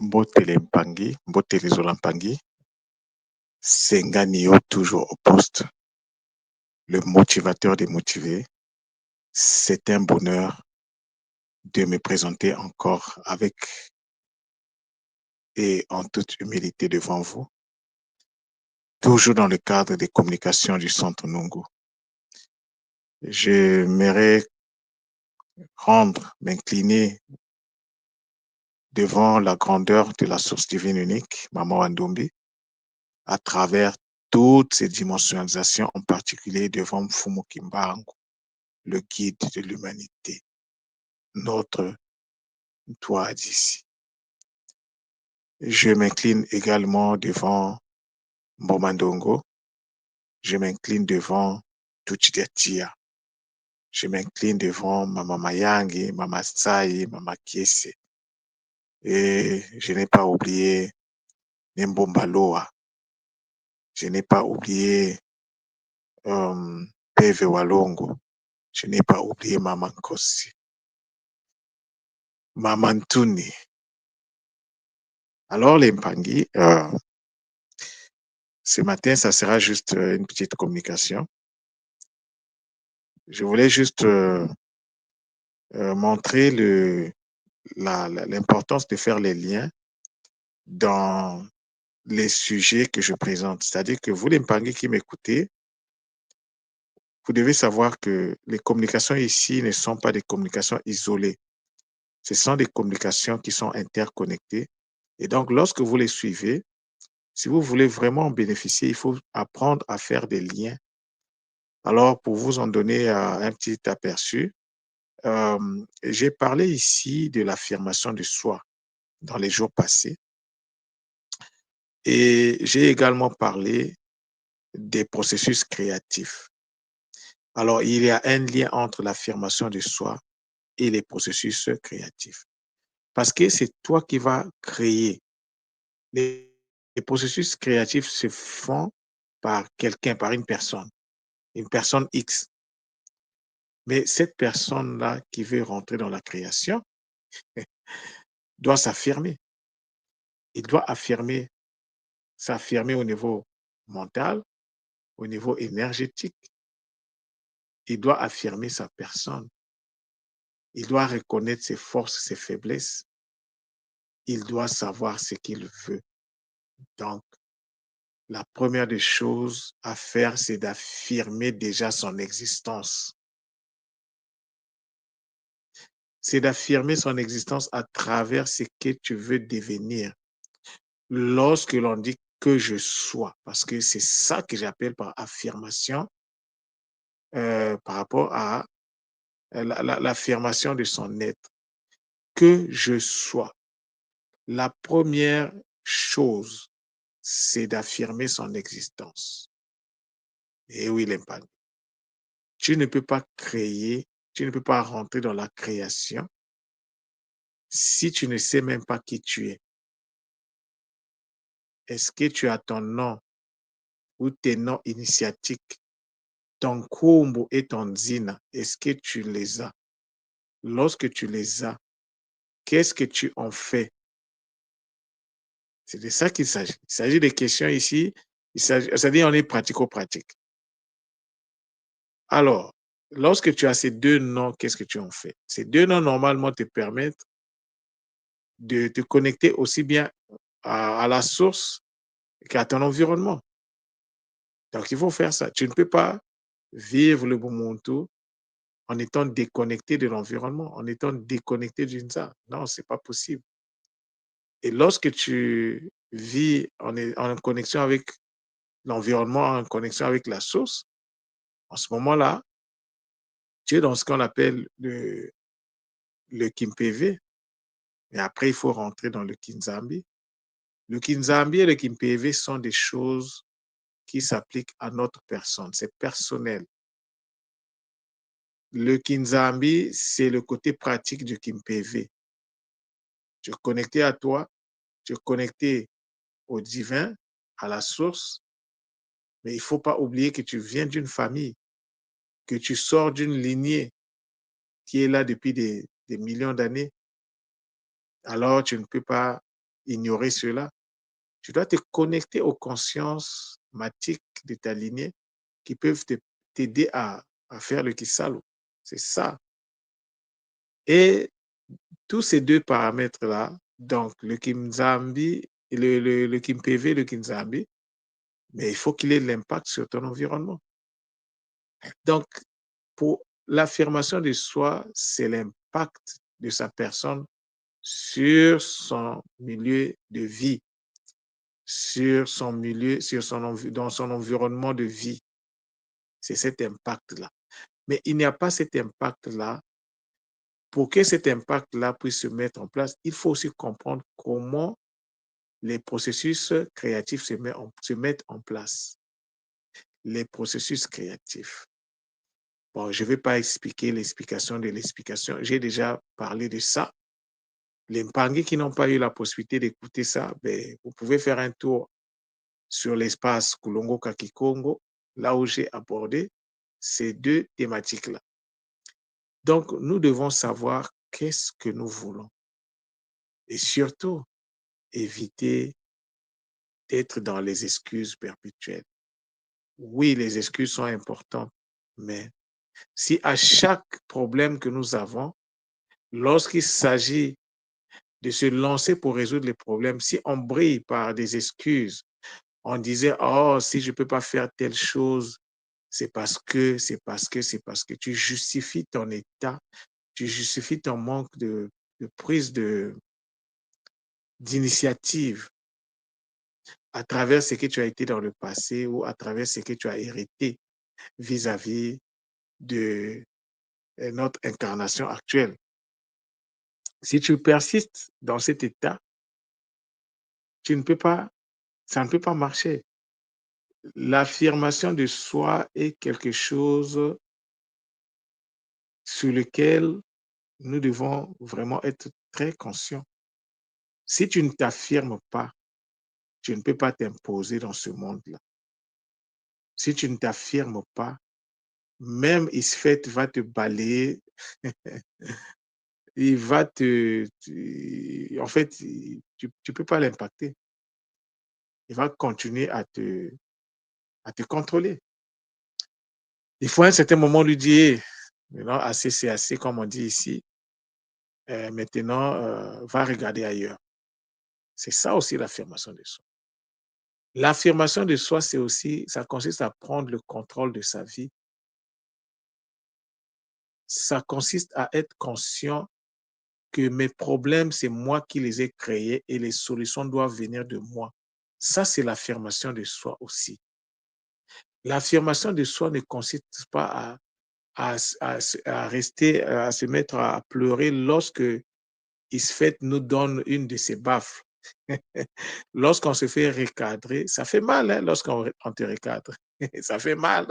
Mbotele Mpangi, Mbotele Zola Mpangi, Sengani yo toujours au poste, le motivateur des motivés. C'est un bonheur de me présenter encore avec et en toute humilité devant vous, toujours dans le cadre des communications du Centre Nungu. J'aimerais m'incliner devant la grandeur de la source divine unique, Maman Wandombi, à travers toutes ses dimensionisations, en particulier devant Mfumu Kimbangu, le guide de l'humanité, notre toit d'ici. Je m'incline également devant Mbomandongo, je m'incline devant Tuchidatia, je m'incline devant Mama Mayangi, Mama Tsai, Mama Kiese. Et je n'ai pas oublié Nembombaloa, je n'ai pas oublié Peve Walongo, je n'ai pas oublié Mama Nkosi, Mama Ntuni. Alors les Mpangi, ce matin, ça sera juste une petite communication. Je voulais juste montrer l'importance de faire les liens dans les sujets que je présente. C'est-à-dire que vous, les Mpangi qui m'écoutez, vous devez savoir que les communications ici ne sont pas des communications isolées. Ce sont des communications qui sont interconnectées. Et donc, lorsque vous les suivez, si vous voulez vraiment en bénéficier, il faut apprendre à faire des liens. Alors, pour vous en donner un petit aperçu, j'ai parlé ici de l'affirmation de soi dans les jours passés et j'ai également parlé des processus créatifs. Alors, il y a un lien entre l'affirmation de soi et les processus créatifs. Parce que c'est toi qui vas créer. Les processus créatifs se font par quelqu'un, par une personne X. Mais cette personne-là qui veut rentrer dans la création doit s'affirmer. Il doit s'affirmer au niveau mental, au niveau énergétique. Il doit affirmer sa personne. Il doit reconnaître ses forces, ses faiblesses. Il doit savoir ce qu'il veut. Donc, la première des choses à faire, c'est d'affirmer déjà son existence. C'est d'affirmer son existence à travers ce que tu veux devenir. Lorsque l'on dit que je sois, parce que c'est ça que j'appelle par affirmation, par rapport à l'affirmation de son être. Que je sois. La première chose, c'est d'affirmer son existence. Et oui, l'impact. Tu ne peux pas créer, tu ne peux pas rentrer dans la création si tu ne sais même pas qui tu es. Est-ce que tu as ton nom ou tes noms initiatiques, ton kombo et ton zina, est-ce que tu les as? Lorsque tu les as, qu'est-ce que tu en fais? C'est de ça qu'il s'agit. Il s'agit des questions ici, c'est-à-dire on est pratico-pratique. Alors, lorsque tu as ces deux noms, qu'est-ce que tu en fais? Ces deux noms, normalement, te permettent de te connecter aussi bien à la source qu'à ton environnement. Donc, il faut faire ça. Tu ne peux pas vivre le Bumuntu en étant déconnecté de l'environnement, en étant déconnecté d'une ça. Non, ce n'est pas possible. Et lorsque tu vis en connexion avec l'environnement, en connexion avec la source, en ce moment-là, tu es dans ce qu'on appelle le Kimpv. Et après, il faut rentrer dans le Kinzambi. Le Kinzambi et le Kimpv sont des choses qui s'appliquent à notre personne. C'est personnel. Le Kinzambi, c'est le côté pratique du Kimpv. Tu es connecté à toi, tu es connecté au divin, à la source, mais il ne faut pas oublier que tu viens d'une famille, que tu sors d'une lignée qui est là depuis des millions d'années. Alors, tu ne peux pas ignorer cela. Tu dois te connecter aux consciences matiques de ta lignée qui peuvent t'aider à faire le Kisalo. C'est ça. Et tous ces deux paramètres-là, donc le Kimzambi, le Kim-PV, le Kinzambi, mais il faut qu'il ait l'impact sur ton environnement. Donc, pour l'affirmation de soi, c'est l'impact de sa personne sur son milieu de vie, sur son milieu, dans son environnement de vie. C'est cet impact-là. Mais il n'y a pas cet impact-là. Pour que cet impact-là puisse se mettre en place, il faut aussi comprendre comment les processus créatifs se mettent en place. Les processus créatifs. Bon, je ne vais pas expliquer l'explication de l'explication. J'ai déjà parlé de ça. Les Mpangui qui n'ont pas eu la possibilité d'écouter ça, ben, vous pouvez faire un tour sur l'espace Kulongo Kakikongo, là où j'ai abordé ces deux thématiques-là. Donc, nous devons savoir qu'est-ce que nous voulons et surtout éviter d'être dans les excuses perpétuelles. Oui, les excuses sont importantes, mais si à chaque problème que nous avons, lorsqu'il s'agit de se lancer pour résoudre les problèmes, si on brille par des excuses, on disait, oh, si je ne peux pas faire telle chose, c'est parce que, c'est parce que, c'est parce que tu justifies ton état, tu justifies ton manque de prise d'initiative à travers ce que tu as été dans le passé ou à travers ce que tu as hérité vis-à-vis de notre incarnation actuelle. Si tu persistes dans cet état, tu ne peux pas, ça ne peut pas marcher. L'affirmation de soi est quelque chose sur lequel nous devons vraiment être très conscients. Si tu ne t'affirmes pas, tu ne peux pas t'imposer dans ce monde-là. Si tu ne t'affirmes pas, même Isfet va te balayer, il va en fait, tu ne peux pas l'impacter. Il va continuer à te contrôler. Il faut à un certain moment lui dire, maintenant, assez, c'est assez, comme on dit ici, maintenant, va regarder ailleurs. C'est ça aussi l'affirmation de soi. L'affirmation de soi, c'est aussi, ça consiste à prendre le contrôle de sa vie. Ça consiste à être conscient que mes problèmes, c'est moi qui les ai créés et les solutions doivent venir de moi. Ça, c'est l'affirmation de soi aussi. L'affirmation de soi ne consiste pas à rester, à se mettre à pleurer lorsque Isfet nous donne une de ses baffes. Lorsqu'on se fait recadrer, ça fait mal hein, lorsqu'on te recadre. Ça fait mal,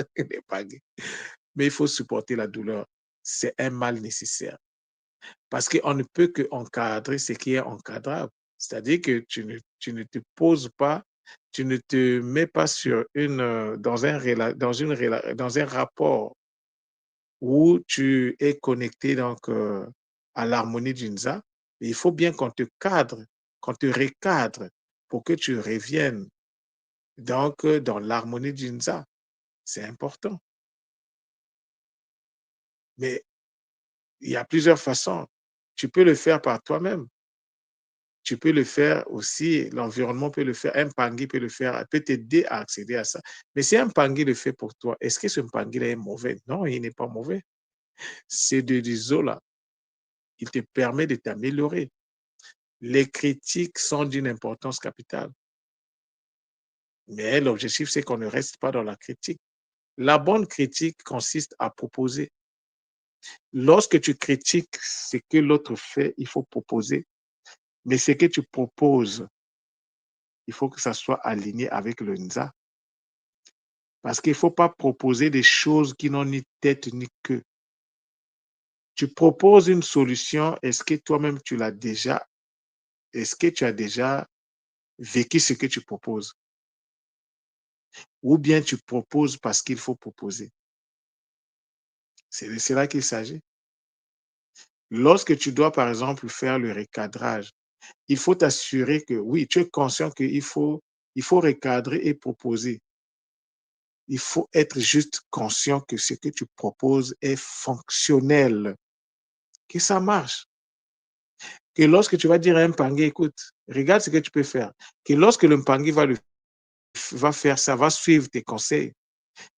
mais il faut supporter la douleur. C'est un mal nécessaire. Parce qu'on ne peut que encadrer ce qui est encadrable. C'est-à-dire que tu ne te poses pas, tu ne te mets pas sur dans un rapport où tu es connecté donc, à l'harmonie d'Inza. Il faut bien qu'on te cadre, qu'on te recadre pour que tu reviennes donc, dans l'harmonie d'Inza. C'est important. Mais il y a plusieurs façons. Tu peux le faire par toi-même. Tu peux le faire aussi, l'environnement peut le faire, un pangui peut le faire, peut t'aider à accéder à ça. Mais si un pangui le fait pour toi, est-ce que ce pangui-là est mauvais? Non, il n'est pas mauvais. C'est de l'isola. Il te permet de t'améliorer. Les critiques sont d'une importance capitale. Mais l'objectif, c'est qu'on ne reste pas dans la critique. La bonne critique consiste à proposer. Lorsque tu critiques ce que l'autre fait, il faut proposer. Mais ce que tu proposes, il faut que ça soit aligné avec le NZA. Parce qu'il ne faut pas proposer des choses qui n'ont ni tête ni queue. Tu proposes une solution, est-ce que toi-même est-ce que tu as déjà vécu ce que tu proposes? Ou bien tu proposes parce qu'il faut proposer? C'est de cela qu'il s'agit. Lorsque tu dois, par exemple, faire le recadrage, Il faut t'assurer que oui, tu es conscient il faut recadrer et proposer. Il faut être juste conscient que ce que tu proposes est fonctionnel, que ça marche. Que lorsque tu vas dire à un Mpangui: «Écoute, regarde ce que tu peux faire», que lorsque le Mpangui va faire ça, va suivre tes conseils,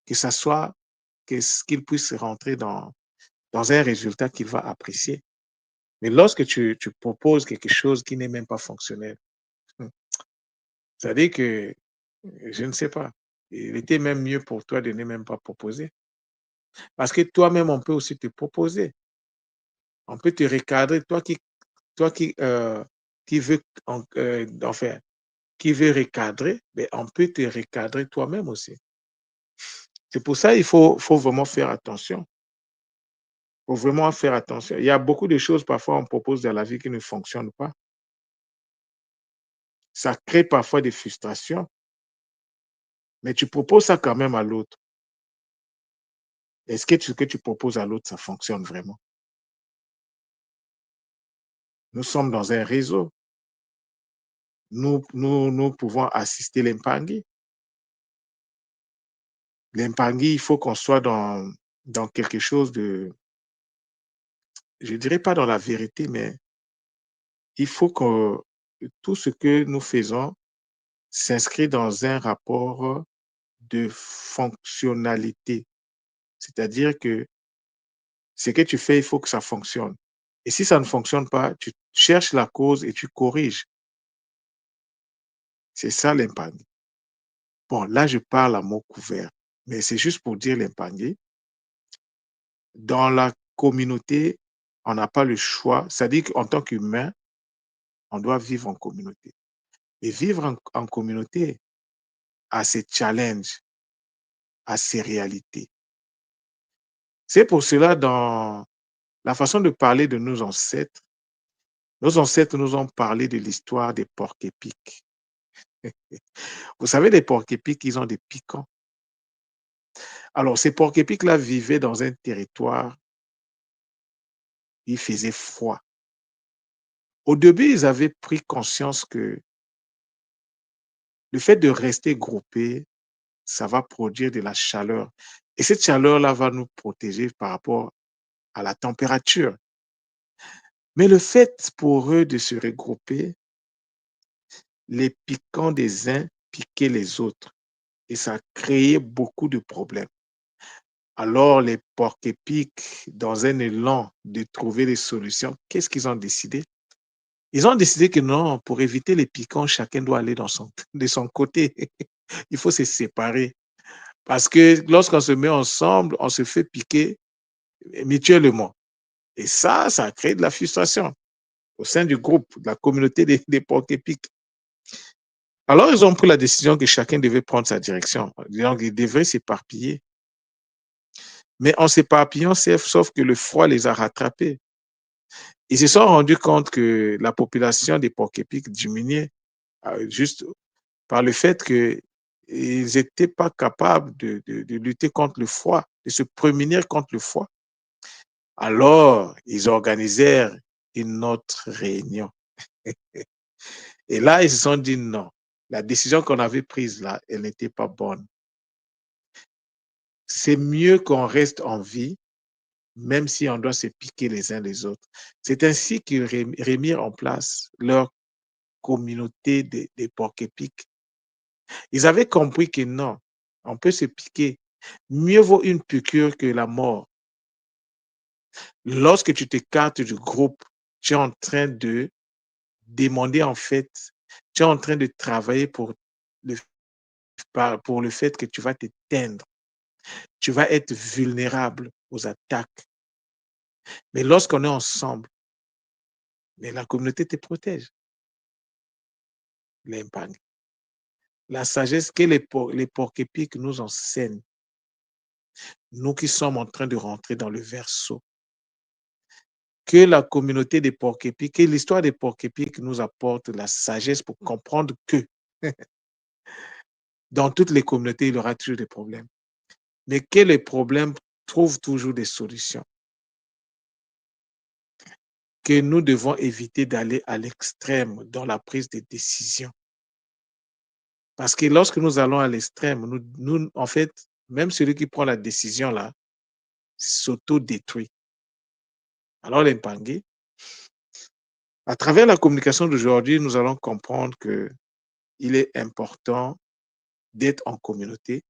que ça soit qu'il puisse rentrer dans un résultat qu'il va apprécier. Mais lorsque tu proposes quelque chose qui n'est même pas fonctionnel, ça veut dire que, je ne sais pas, il était même mieux pour toi de ne même pas proposer. Parce que toi-même, on peut aussi te proposer. On peut te recadrer, toi qui veux enfin, qui veut recadrer, mais on peut te recadrer toi-même aussi. C'est pour ça il faut vraiment faire attention. Il faut vraiment faire attention. Il y a beaucoup de choses parfois on propose dans la vie qui ne fonctionnent pas. Ça crée parfois des frustrations, mais tu proposes ça quand même à l'autre. Est-ce que ce que tu proposes à l'autre, ça fonctionne vraiment? Nous sommes dans un réseau. Nous pouvons assister l'Impangui. L'Impangui, il faut qu'on soit dans quelque chose de, je dirais pas dans la vérité, mais il faut que tout ce que nous faisons s'inscrit dans un rapport de fonctionnalité. C'est-à-dire que ce que tu fais, il faut que ça fonctionne. Et si ça ne fonctionne pas, tu cherches la cause et tu corriges. C'est ça l'impagné. Bon, là, je parle à mot couvert, mais c'est juste pour dire l'impagné. Dans la communauté, on n'a pas le choix. C'est-à-dire qu'en tant qu'humain, on doit vivre en communauté. Et vivre en communauté a ses challenges, a ses réalités. C'est pour cela, dans la façon de parler de nos ancêtres nous ont parlé de l'histoire des porcs-épics. Vous savez, les porcs-épics, ils ont des piquants. Alors, ces porcs-épics-là vivaient dans un territoire, il faisait froid. Au début, ils avaient pris conscience que le fait de rester groupés, ça va produire de la chaleur. Et cette chaleur-là va nous protéger par rapport à la température. Mais le fait pour eux de se regrouper, les piquants des uns piquaient les autres. Et ça créait beaucoup de problèmes. Alors, les porcs-épics, dans un élan de trouver des solutions, qu'est-ce qu'ils ont décidé? Ils ont décidé que non, pour éviter les piquants, chacun doit aller de son côté. Il faut se séparer. Parce que lorsqu'on se met ensemble, on se fait piquer mutuellement. Et ça crée de la frustration au sein du groupe, de la communauté des porcs-épics. Alors, ils ont pris la décision que chacun devait prendre sa direction. Donc, ils devaient s'éparpiller. Mais en s'éparpillant, sauf que le froid les a rattrapés. Ils se sont rendus compte que la population des porcs-épics diminuait juste par le fait qu'ils n'étaient pas capables de lutter contre le froid, de se prémunir contre le froid. Alors, ils organisèrent une autre réunion. Et là, ils se sont dit non, la décision qu'on avait prise là, elle n'était pas bonne. C'est mieux qu'on reste en vie, même si on doit se piquer les uns les autres. C'est ainsi qu'ils remirent en place leur communauté des porcs-épics. Ils avaient compris que non, on peut se piquer. Mieux vaut une piqûre que la mort. Lorsque tu t'écartes du groupe, tu es en train de demander en fait, tu es en train de travailler le, pour le fait que tu vas t'éteindre. Tu vas être vulnérable aux attaques. Mais lorsqu'on est ensemble, mais la communauté te protège. L'impact. La sagesse que les porcs-épics nous enseignent, nous qui sommes en train de rentrer dans le verseau, que la communauté des porcs-épics, que l'histoire des porcs-épics nous apporte la sagesse pour comprendre que dans toutes les communautés, il y aura toujours des problèmes, mais que les problèmes trouvent toujours des solutions. que nous devons éviter d'aller à l'extrême dans la prise de décision. Parce que lorsque nous allons à l'extrême, en fait, même celui qui prend la décision là, s'auto-détruit. Alors, l'Impangé, à travers la communication d'aujourd'hui, nous allons comprendre que il est important d'être en communauté,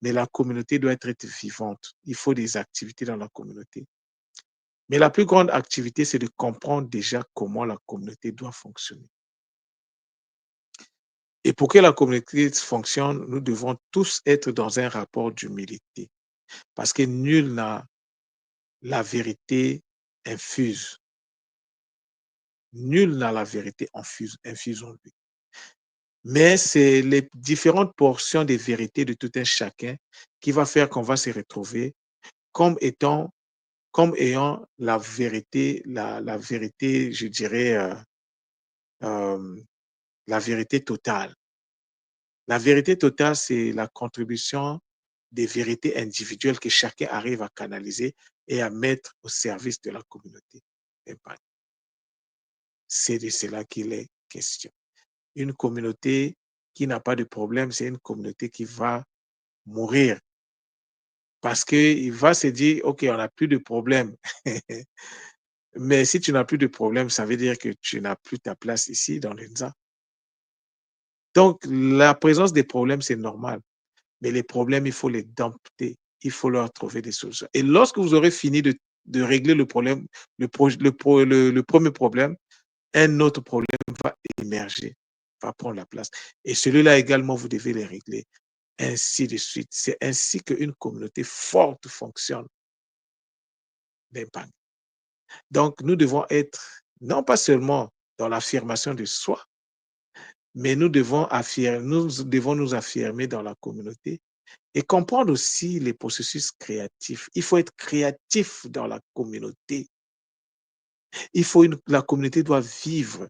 mais la communauté doit être vivante. Il faut des activités dans la communauté. Mais la plus grande activité, c'est de comprendre déjà comment la communauté doit fonctionner. Et pour que la communauté fonctionne, nous devons tous être dans un rapport d'humilité, parce que nul n'a la vérité infuse. Nul n'a la vérité infuse en lui. Mais c'est les différentes portions des vérités de tout un chacun qui va faire qu'on va se retrouver comme étant, comme ayant la vérité, je dirais, euh, la vérité totale. La vérité totale, c'est la contribution des vérités individuelles que chacun arrive à canaliser et à mettre au service de la communauté. C'est de cela qu'il est question. Une communauté qui n'a pas de problème, c'est une communauté qui va mourir parce qu'il va se dire, OK, on n'a plus de problème. Mais si tu n'as plus de problème, ça veut dire que tu n'as plus ta place ici dans l'UNZA. Donc, la présence des problèmes, c'est normal. Mais les problèmes, il faut les dompter. Il faut leur trouver des solutions. Et lorsque vous aurez fini de régler le problème, le premier problème, un autre problème va émerger, va prendre la place. Et celui-là également, vous devez les régler. Ainsi de suite. C'est ainsi qu'une communauté forte fonctionne. Donc, nous devons être non pas seulement dans l'affirmation de soi, mais nous devons nous affirmer dans la communauté et comprendre aussi les processus créatifs. Il faut être créatif dans la communauté. La communauté doit vivre.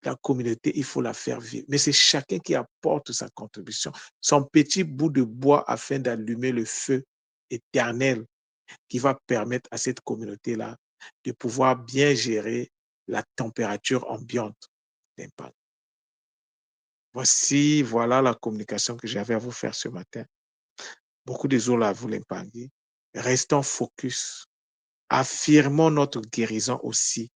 La communauté, il faut la faire vivre. Mais c'est chacun qui apporte sa contribution, son petit bout de bois afin d'allumer le feu éternel qui va permettre à cette communauté-là de pouvoir bien gérer la température ambiante d'impact. Voilà la communication que j'avais à vous faire ce matin. Beaucoup de zones à vous l'épargner. Restons focus. Affirmons notre guérison aussi.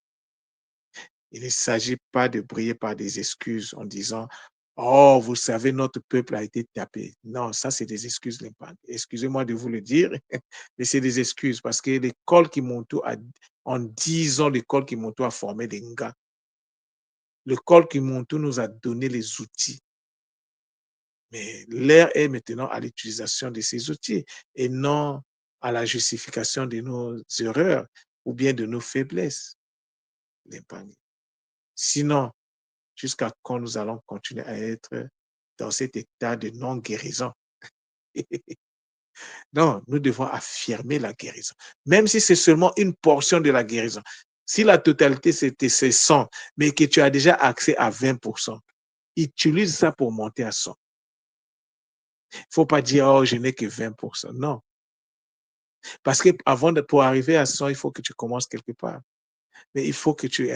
Il ne s'agit pas de briller par des excuses en disant oh, vous savez, notre peuple a été tapé. Non, ça, c'est des excuses. Excusez-moi de vous le dire, mais c'est des excuses parce que l'école Kimonto, en 10 ans, l'école Kimonto a formé des gars. L'école Kimonto nous a donné les outils. Mais l'ère est maintenant à l'utilisation de ces outils et non à la justification de nos erreurs ou bien de nos faiblesses. Sinon, jusqu'à quand nous allons continuer à être dans cet état de non-guérison? Non, nous devons affirmer la guérison, même si c'est seulement une portion de la guérison. Si la totalité, c'est 100, mais que tu as déjà accès à 20%, utilise ça pour monter à 100. Il ne faut pas dire, oh, je n'ai que 20%. Non. Parce que pour arriver à 100, il faut que tu commences quelque part. Mais il faut que tu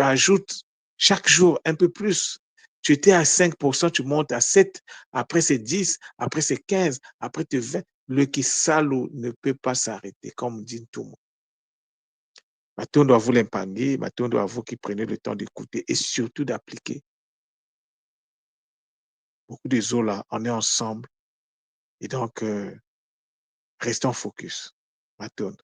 ajoutes chaque jour un peu plus. Tu étais à 5%, tu montes à 7, après c'est 10, après c'est 15, après c'est 20. Le Kisalo ne peut pas s'arrêter, comme dit tout le monde. Maintenant, on doit vous l'épargner, maintenant, on doit vous qui prenez le temps d'écouter et surtout d'appliquer. Beaucoup de Zola, on est ensemble et donc, restons focus. Maintenant.